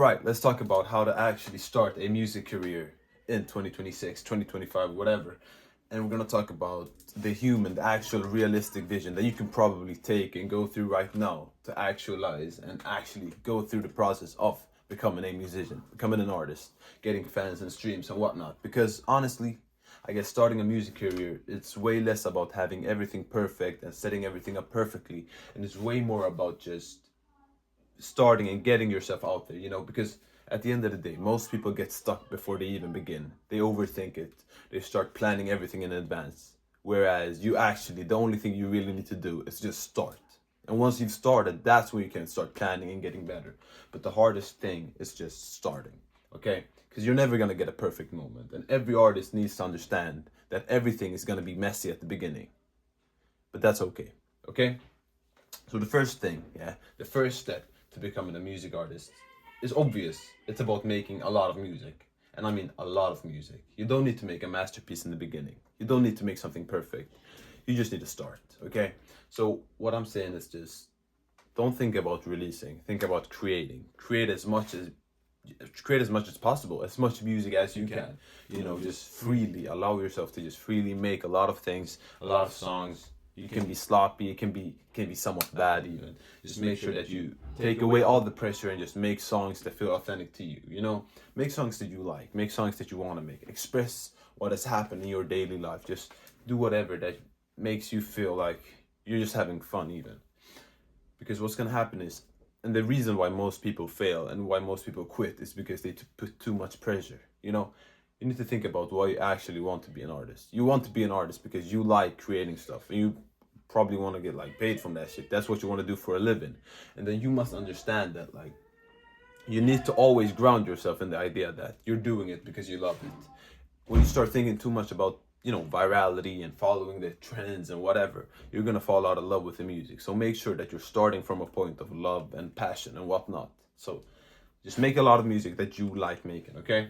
Right, let's talk about how to actually start a music career in 2026, 2025, whatever. And we're going to talk about the human, the actual realistic vision that you can probably take and go through right now to actualize and actually go through the process of becoming a musician, becoming an artist, getting fans and streams and whatnot. Because honestly, I guess starting a music career, it's way less about having everything perfect and setting everything up perfectly. And it's way more about just starting and getting yourself out there, because at the end of the day, most people get stuck before they even begin. They overthink it, they start planning everything in advance. Whereas you actually, the only thing you really need to do is just start. And once you've started, that's when you can start planning and getting better. But the hardest thing is just starting, okay? Because you're never gonna get a perfect moment. And every artist needs to understand that everything is gonna be messy at the beginning. But that's okay, okay? So the first thing, the first step to becoming a music artist is obvious. It's about making a lot of music. And I mean a lot of music. You don't need to make a masterpiece in the beginning. You don't need to make something perfect. You just need to start, okay? So what I'm saying is just don't think about releasing. Think about creating. Create as much as possible, as much music as you can. Just freely allow yourself to just freely make a lot of things, a lot of songs. You can be sloppy, it can be somewhat bad even. Just make sure that you take away all the pressure and just make songs that feel authentic to you. Make songs that you like, make songs that you want to make. Express what has happened in your daily life. Just do whatever that makes you feel like you're just having fun even. Because what's gonna happen is, and the reason why most people fail and why most people quit is because they put too much pressure. You need to think about why you actually want to be an artist. You want to be an artist because you like creating stuff, and you probably want to get like paid from that shit. That's what you want to do for a living. And then you must understand that like you need to always ground yourself in the idea that you're doing it because you love it. When you start thinking too much about virality and following the trends and whatever, you're gonna fall out of love with the music. So make sure that you're starting from a point of love and passion and whatnot. So just make a lot of music that you like making, okay?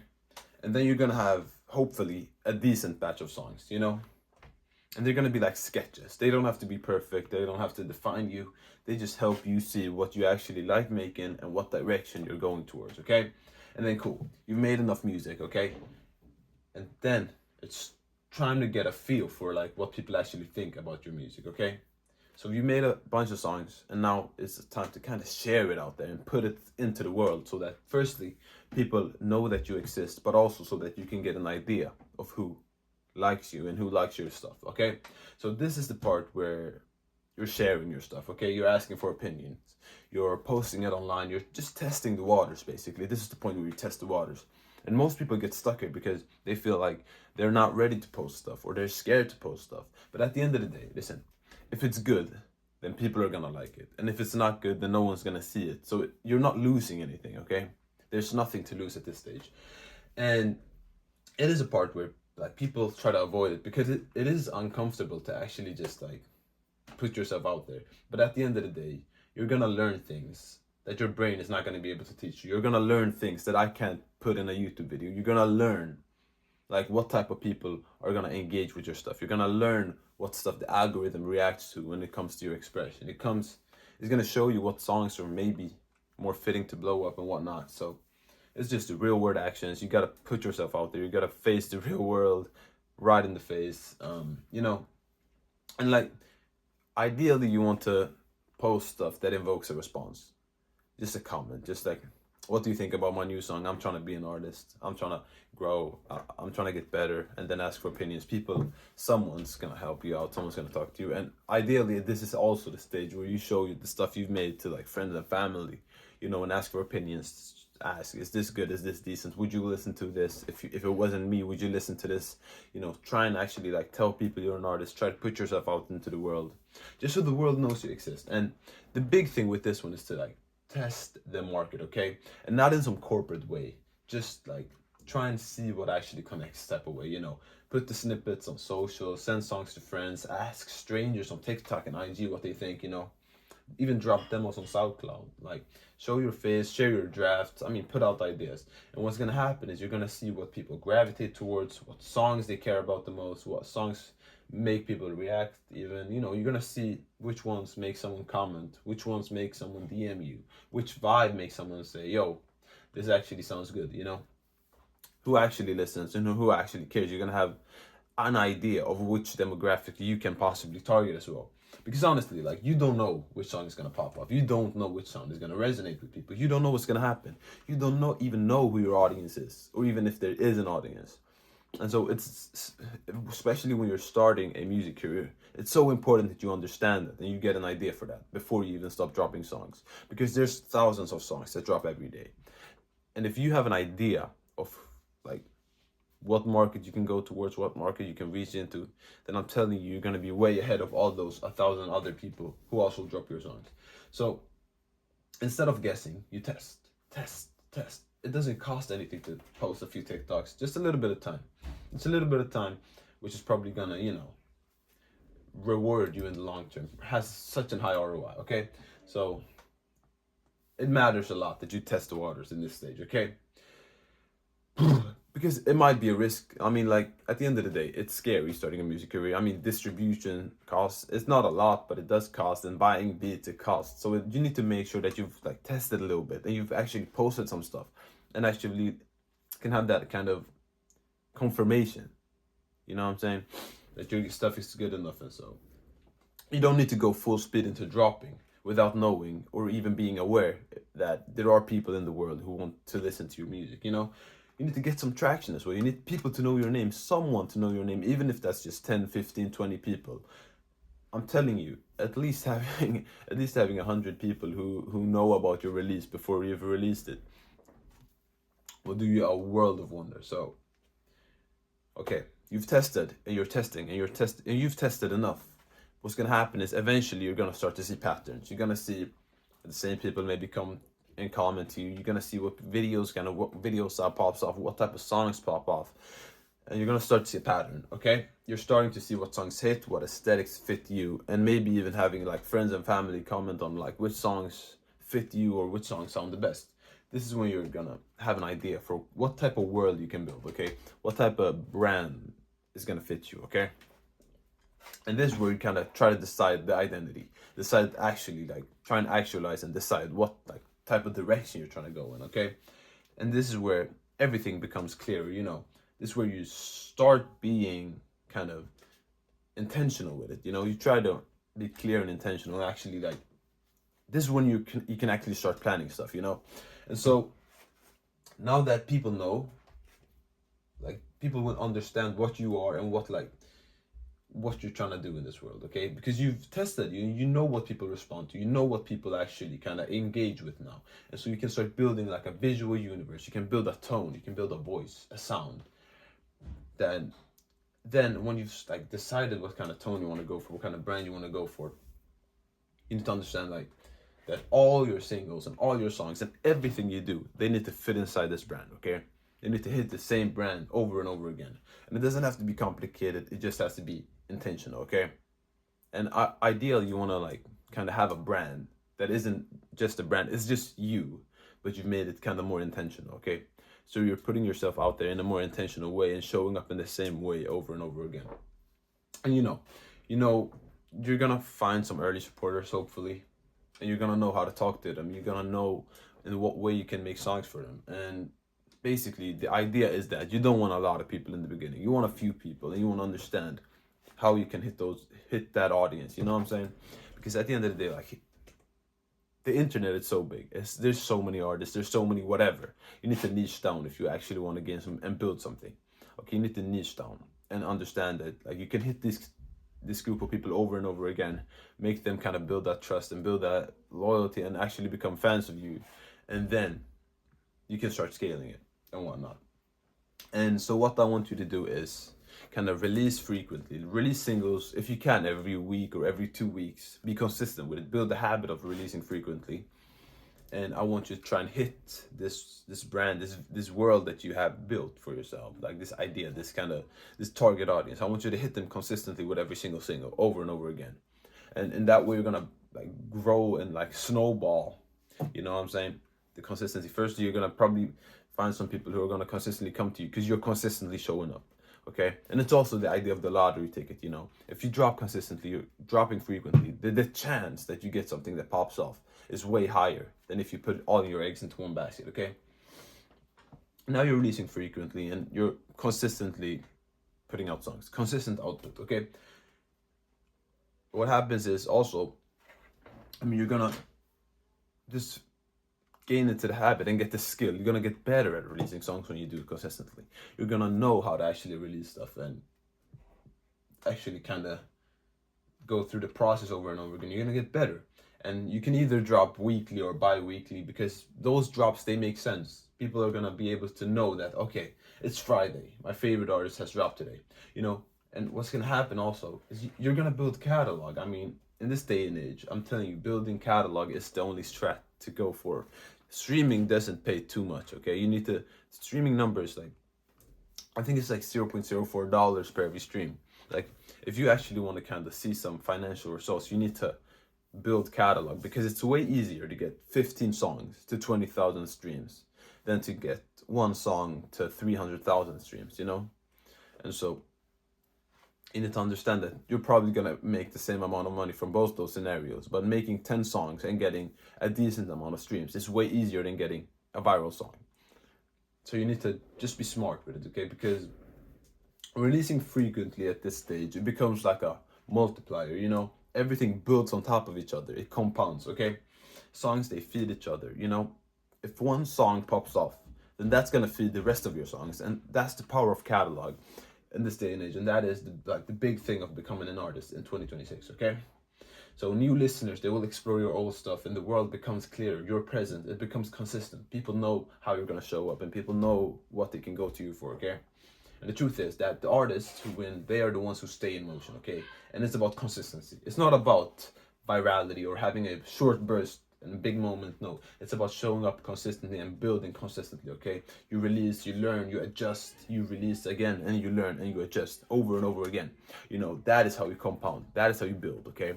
And then you're gonna have hopefully a decent batch of songs, and they're gonna be like sketches. They don't have to be perfect, they don't have to define you. They just help you see what you actually like making and what direction you're going towards, okay? And then cool, you've made enough music, okay? And then it's trying to get a feel for like what people actually think about your music, okay? So you made a bunch of songs, and now it's time to kind of share it out there and put it into the world, so that firstly people know that you exist, but also so that you can get an idea of who likes you and who likes your stuff, okay? So this is the part where you're sharing your stuff, okay? You're asking for opinions, you're posting it online, you're just testing the waters. Basically, this is the point where you test the waters. And most people get stuck here because they feel like they're not ready to post stuff, or they're scared to post stuff. But at the end of the day, listen, if it's good, then people are gonna like it. And if it's not good, then no one's gonna see it. So you're not losing anything, okay? There's nothing to lose at this stage. And it is a part where like people try to avoid it because it is uncomfortable to actually just like put yourself out there. But at the end of the day, you're gonna learn things that your brain is not gonna be able to teach you. You're gonna learn things that I can't put in a YouTube video. You're gonna learn like what type of people are gonna engage with your stuff. You're gonna learn what stuff the algorithm reacts to when it comes to your expression. It's gonna show you what songs are maybe more fitting to blow up and whatnot. So it's just the real world actions. You gotta put yourself out there. You gotta face the real world right in the face. And like ideally you want to post stuff that invokes a response. Just a comment, just like, what do you think about my new song? I'm trying to be an artist. I'm trying to grow. I'm trying to get better. And then ask for opinions. Someone's going to help you out. Someone's going to talk to you. And ideally, this is also the stage where you show the stuff you've made to like friends and family, and ask for opinions. Ask, is this good? Is this decent? Would you listen to this? If it wasn't me, would you listen to this? Try and actually like tell people you're an artist. Try to put yourself out into the world, just so the world knows you exist. And the big thing with this one is to like test the market, okay? And not in some corporate way. Just like try and see what actually connects type of way, Put the snippets on social, send songs to friends, ask strangers on TikTok and IG what they think, even drop demos on SoundCloud. Like, show your face, share your drafts. I mean, put out ideas. And what's gonna happen is you're gonna see what people gravitate towards, what songs they care about the most, what songs make people react even. You're gonna see which ones make someone comment, which ones make someone DM you, which vibe makes someone say, yo, this actually sounds good, you know? Who actually listens and who actually cares? You're gonna have an idea of which demographic you can possibly target as well. Because honestly, like, you don't know which song is gonna pop off. You don't know which song is gonna resonate with people. You don't know what's gonna happen. You don't know even know who your audience is, or even if there is an audience. And so it's, especially when you're starting a music career, it's so important that you understand that and you get an idea for that before you even stop dropping songs. Because there's thousands of songs that drop every day. And if you have an idea of like what market you can go towards, what market you can reach into, then I'm telling you, you're gonna be way ahead of all those 1,000 other people who also drop your songs. So instead of guessing, you test. It doesn't cost anything to post a few TikToks, just a little bit of time. It's a little bit of time, which is probably gonna, reward you in the long term. It has such a high ROI, okay? So it matters a lot that you test the waters in this stage, okay? Because it might be a risk. I mean, like, at the end of the day, it's scary starting a music career. I mean, distribution costs, it's not a lot, but it does cost, and buying beats, it costs. So you need to make sure that you've like tested a little bit and you've actually posted some stuff and actually can have that kind of confirmation. You know what I'm saying? That your stuff is good enough. And so you don't need to go full speed into dropping without knowing or even being aware that there are people in the world who want to listen to your music, you know? You need to get some traction as well. You need people to know your name, someone to know your name, even if that's just 10, 15, 20 people. I'm telling you, at least having 100 people who know about your release before you've released it will do you a world of wonder. So, okay, you've tested and you're testing and you've tested enough. What's gonna happen is eventually you're gonna start to see patterns. You're gonna see the same people maybe come and comment to you. You're gonna see what videos pops off, what type of songs pop off, and you're gonna start to see a pattern. Okay, you're starting to see what songs hit, what aesthetics fit you, and maybe even having like friends and family comment on like which songs fit you or which songs sound the best. This is when you're gonna have an idea for what type of world you can build. Okay, what type of brand is gonna fit you. Okay. And this is where you kind of try to decide the identity, decide actually like try and actualize and decide what like type of direction you're trying to go in, okay? And this is where everything becomes clearer, you know. This is where you start being kind of intentional with it, you know. You try to be clear and intentional. Actually, like this is when you can actually start planning stuff, you know. And so now that people know, like people will understand what you are and what you're trying to do in this world, okay? Because you've tested, you know what people respond to, you know what people actually kind of engage with now. And so you can start building like a visual universe. You can build a tone, you can build a voice, a sound. Then when you've like decided what kind of tone you want to go for, what kind of brand you want to go for, you need to understand like that all your singles and all your songs and everything you do, they need to fit inside this brand, okay? They need to hit the same brand over and over again. And it doesn't have to be complicated, it just has to be intentional, okay? And ideally, you want to like kind of have a brand that isn't just a brand, it's just you, but you've made it kind of more intentional, okay? So you're putting yourself out there in a more intentional way and showing up in the same way over and over again. And you know, you're gonna find some early supporters, hopefully, and you're gonna know how to talk to them. You're gonna know in what way you can make songs for them. And basically, the idea is that you don't want a lot of people in the beginning. You want a few people, and you want to understand how you can hit that audience. You know what I'm saying? Because at the end of the day, like the internet is so big. There's so many artists. There's so many whatever. You need to niche down if you actually want to gain some and build something. Okay, you need to niche down and understand that like you can hit this group of people over and over again, make them kind of build that trust and build that loyalty and actually become fans of you, and then you can start scaling it and whatnot. And so what I want you to do is kind of release frequently, release singles if you can every week or every 2 weeks. Be consistent with it, build the habit of releasing frequently. And I want you to try and hit this brand, this world that you have built for yourself, like this idea, this target audience. I want you to hit them consistently with every single single over and over again. And in that way you're gonna like grow and like snowball, you know what I'm saying? The consistency. First, you're gonna probably find some people who are gonna consistently come to you because you're consistently showing up. Okay, and it's also the idea of the lottery ticket. You know, if you drop consistently, you're dropping frequently, the chance that you get something that pops off is way higher than if you put all your eggs into one basket. Okay, now you're releasing frequently and you're consistently putting out songs, consistent output, okay? What happens is also, I mean, you're gonna just gain into the habit and get the skill. You're gonna get better at releasing songs when you do it consistently. You're gonna know how to actually release stuff and actually kind of go through the process over and over again. You're gonna get better. And you can either drop weekly or bi-weekly, because those drops, they make sense. People are gonna be able to know that, okay, it's Friday, my favorite artist has dropped today, you know. And what's gonna happen also is you're gonna build catalog. I mean, in this day and age, I'm telling you, building catalog is the only strat to go for. Streaming doesn't pay too much, okay? You need to, streaming numbers, like, I think it's like $0.04 per every stream. Like, if you actually want to kind of see some financial results, you need to build catalog, because it's way easier to get 15 songs to 20,000 streams than to get one song to 300,000 streams, you know? And so you need to understand that you're probably gonna make the same amount of money from both those scenarios, but making 10 songs and getting a decent amount of streams is way easier than getting a viral song. So you need to just be smart with it, okay? Because releasing frequently at this stage, it becomes like a multiplier, you know? Everything builds on top of each other. It compounds, okay? Songs, they feed each other, you know? If one song pops off, then that's gonna feed the rest of your songs. And that's the power of catalog in this day and age. And that is the big thing of becoming an artist in 2026, okay? So new listeners, they will explore your old stuff and the world becomes clearer. You're present, it becomes consistent. People know how you're gonna show up and people know what they can go to you for, okay? And the truth is that the artists who win, they are the ones who stay in motion, okay? And it's about consistency. It's not about virality or having a short burst and a big moment. No, it's about showing up consistently and building consistently, okay? You release, you learn, you adjust, you release again, and you learn and you adjust over and over again. You know, that is how you compound. That is how you build, okay?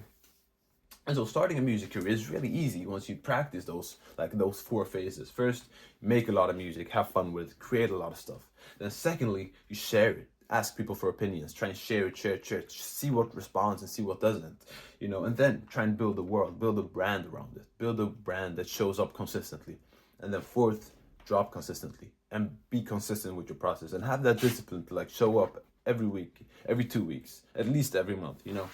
And so starting a music career is really easy once you practice those four phases. First, make a lot of music, have fun with it, create a lot of stuff. Then secondly, you share it. Ask people for opinions, try and share it, see what responds and see what doesn't, you know, and then try and build a world, build a brand around it, build a brand that shows up consistently. And then fourth, drop consistently and be consistent with your process and have that discipline to like show up every week, every 2 weeks, at least every month, you know,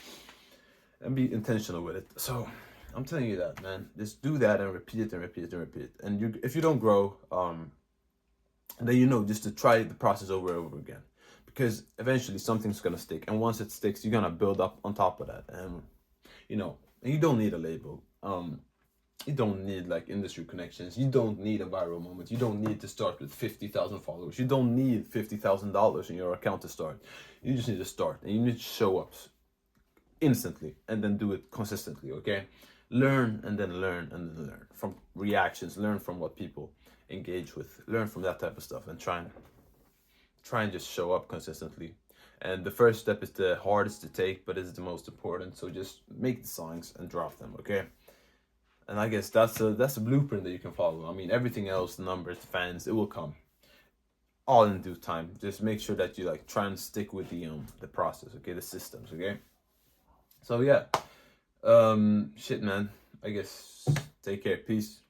and be intentional with it. So I'm telling you that, man, just do that and repeat it and repeat it and repeat it. And if you don't grow, then you know just to try the process over and over again, because eventually something's gonna stick, and once it sticks, you're gonna build up on top of that. And you know, and you don't need a label. You don't need like industry connections. You don't need a viral moment. You don't need to start with 50,000 followers. You don't need $50,000 in your account to start. You just need to start, and you need to show up instantly and then do it consistently, okay? Learn and then learn and then learn from reactions, learn from what people engage with, learn from that type of stuff, and try and just show up consistently. And the first step is the hardest to take, but it's the most important. So just make the songs and drop them, okay? And I guess that's a blueprint that you can follow. I mean, everything else, the numbers, the fans, it will come all in due time. Just make sure that you like try and stick with the process, okay? The systems, okay? So yeah, shit, man. I guess take care. Peace.